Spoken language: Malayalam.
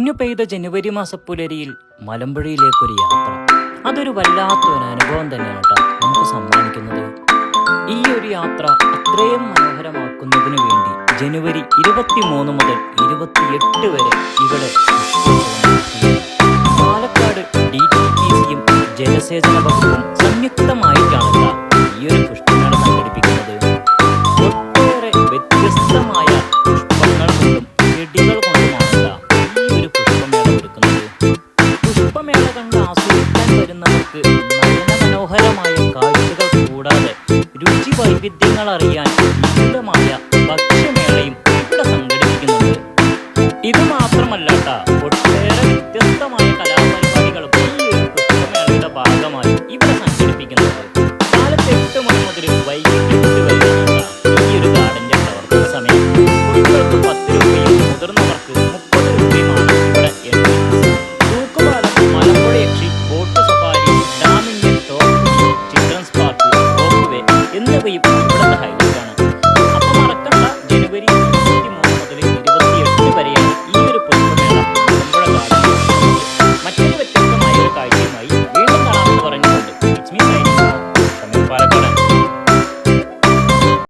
മഞ്ഞു പെയ്ത ജനുവരി മാസപ്പുലരിയിൽ മലമ്പുഴയിലേക്കൊരു യാത്ര. അതൊരു വല്ലാത്തൊരു അനുഭവം തന്നെയാണ് കേട്ടോ നമുക്ക് സമ്മാനിക്കുന്നത്. ഈ ഒരു യാത്ര അത്രയും മനോഹരമാക്കുന്നതിന് വേണ്ടി ജനുവരി 23 മുതൽ 28 വരെ ഇവിടെ പാലക്കാട് DTPCയും ജലസേചന വകുപ്പും സംയുക്തമായിട്ടാണ് ഈ ഒരു പുഷ്പമേള സംഘടിപ്പിക്കുന്നത്. ഒട്ടേറെ വ്യത്യസ്തമായ പുഷ്പങ്ങൾ കൊണ്ടും ചെടികൾ കൊണ്ടുമാണ് ഈ ഒരു പുഷ്പമേള ഒരുക്കുന്നത്. പുഷ്പമേള കണ്ട് ആസ്വദിക്കാൻ വരുന്നവർക്ക് നയനമനോഹരമായ കാഴ്ചകൾ കൂടാതെ രുചി വൈവിധ്യങ്ങൾ അറിയാൻ വിപുലമായ ഭക്ഷ്യമേളയും ഇവിടെ സംഘടിപ്പിക്കുന്നുണ്ട്. ഇത് മാത്രമല്ല ഒട്ടേറെ വ്യത്യസ്തമായ കലാപരിപാടികളും ഈ ഒരു പുഷ്പമേളയുടെ ഭാഗമായി ഇവിടെ സംഘടിപ്പിക്കുന്നുണ്ട്. കാലത്ത് 8 മണി മുതൽ വൈകിട്ട് 8 വരെ